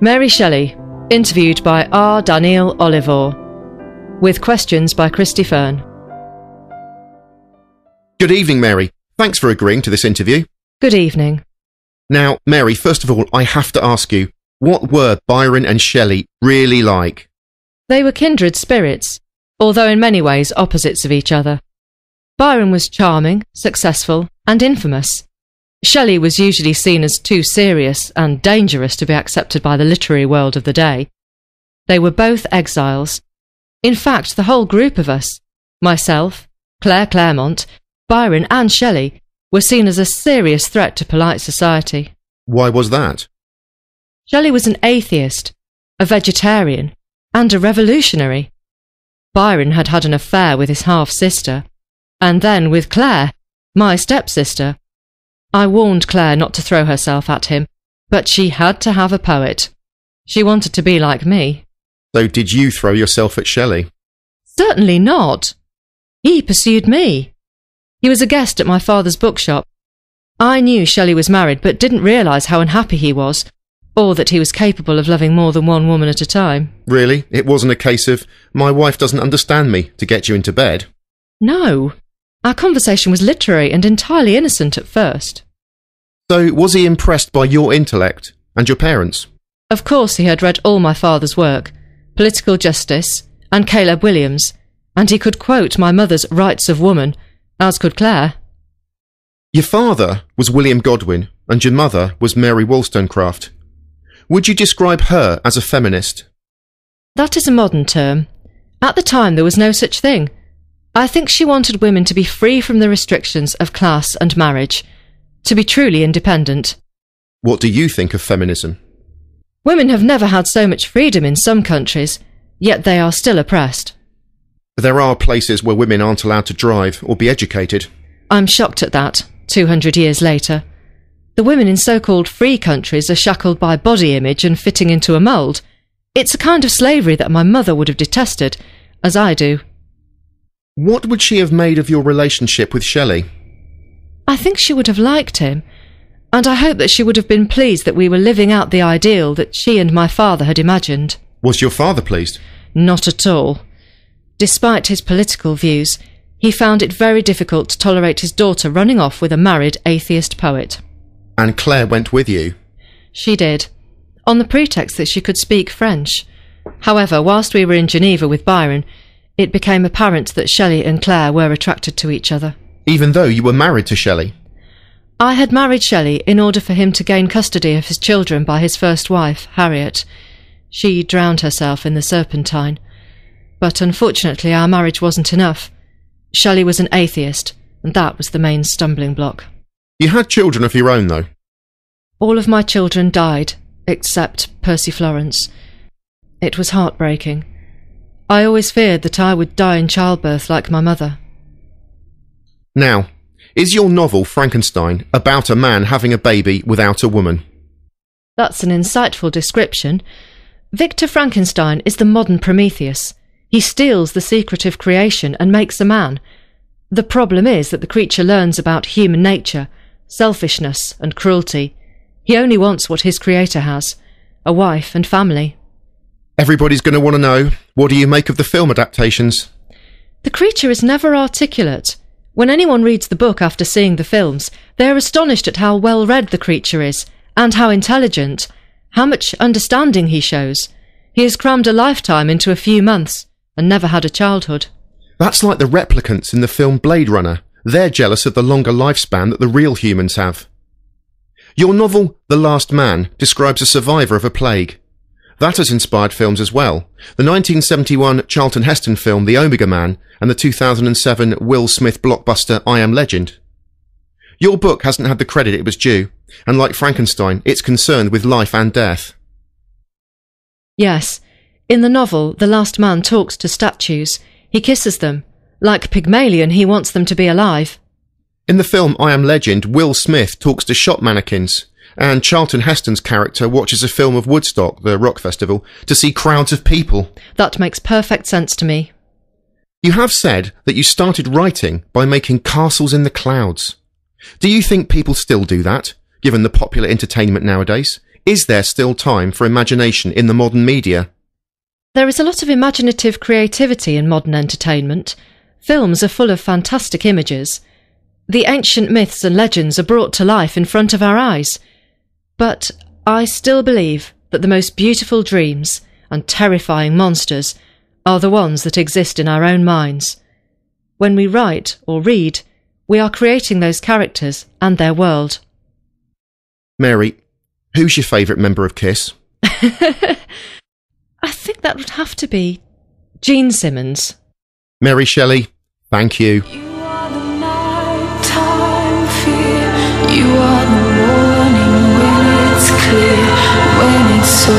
Mary Shelley, interviewed by R Daneel Olivaw, with questions by Christy Fearn. Good evening, Mary. Thanks for agreeing to this interview. Good evening. Now, Mary, first of all, I have to ask you, what were Byron and Shelley really like? They were kindred spirits, although in many ways opposites of each other. Byron was charming, successful, and infamous. Shelley was usually seen as too serious and dangerous to be accepted by the literary world of the day. They were both exiles. In fact, the whole group of us, myself, Claire Claremont, Byron and Shelley, were seen as a serious threat to polite society. Why was that? Shelley was an atheist, a vegetarian, and a revolutionary. Byron had had an affair with his half-sister, and then with Claire, my stepsister. I warned Claire not to throw herself at him, but she had to have a poet. She wanted to be like me. So did you throw yourself at Shelley? Certainly not. He pursued me. He was a guest at my father's bookshop. I knew Shelley was married, but didn't realise how unhappy he was, or that he was capable of loving more than one woman at a time. Really? It wasn't a case of, my wife doesn't understand me, to get you into bed? No. Our conversation was literary and entirely innocent at first. So was he impressed by your intellect and your parents? Of course he had read all my father's work, Political Justice and Caleb Williams, and he could quote my mother's Rights of Woman, as could Claire. Your father was William Godwin and your mother was Mary Wollstonecraft. Would you describe her as a feminist? That is a modern term. At the time there was no such thing. I think she wanted women to be free from the restrictions of class and marriage, to be truly independent. What do you think of feminism? Women have never had so much freedom in some countries, yet they are still oppressed. There are places where women aren't allowed to drive or be educated. I'm shocked at that, 200 years later. The women in so-called free countries are shackled by body image and fitting into a mould. It's a kind of slavery that my mother would have detested, as I do. What would she have made of your relationship with Shelley? I think she would have liked him, and I hope that she would have been pleased that we were living out the ideal that she and my father had imagined. Was your father pleased? Not at all. Despite his political views, he found it very difficult to tolerate his daughter running off with a married atheist poet. And Claire went with you? She did, on the pretext that she could speak French. However, whilst we were in Geneva with Byron, it became apparent that Shelley and Claire were attracted to each other. Even though you were married to Shelley? I had married Shelley in order for him to gain custody of his children by his first wife, Harriet. She drowned herself in the Serpentine. But unfortunately our marriage wasn't enough. Shelley was an atheist, and that was the main stumbling block. You had children of your own, though? All of my children died, except Percy Florence. It was heartbreaking. I always feared that I would die in childbirth like my mother. Now, is your novel Frankenstein about a man having a baby without a woman? That's an insightful description. Victor Frankenstein is the modern Prometheus. He steals the secret of creation and makes a man. The problem is that the creature learns about human nature, selfishness and cruelty. He only wants what his creator has, a wife and family. Everybody's going to want to know, what do you make of the film adaptations? The creature is never articulate. When anyone reads the book after seeing the films, they are astonished at how well read the creature is, and how intelligent, how much understanding he shows. He has crammed a lifetime into a few months, and never had a childhood. That's like the replicants in the film Blade Runner. They're jealous of the longer lifespan that the real humans have. Your novel, The Last Man, describes a survivor of a plague. That has inspired films as well. The 1971 Charlton Heston film The Omega Man and the 2007 Will Smith blockbuster I Am Legend. Your book hasn't had the credit it was due, and like Frankenstein, it's concerned with life and death. Yes. In the novel, the last man talks to statues. He kisses them. Like Pygmalion, he wants them to be alive. In the film I Am Legend, Will Smith talks to shop mannequins, and Charlton Heston's character watches a film of Woodstock, the rock festival, to see crowds of people. That makes perfect sense to me. You have said that you started writing by making castles in the clouds. Do you think people still do that, given the popular entertainment nowadays? Is there still time for imagination in the modern media? There is a lot of imaginative creativity in modern entertainment. Films are full of fantastic images. The ancient myths and legends are brought to life in front of our eyes. But I still believe that the most beautiful dreams and terrifying monsters are the ones that exist in our own minds. When we write or read, we are creating those characters and their world. Mary, who's your favourite member of KISS? I think that would have to be Gene Simmons. Mary Shelley, thank you. You are the nighttime fear. You are the morning when it's clear, when it's so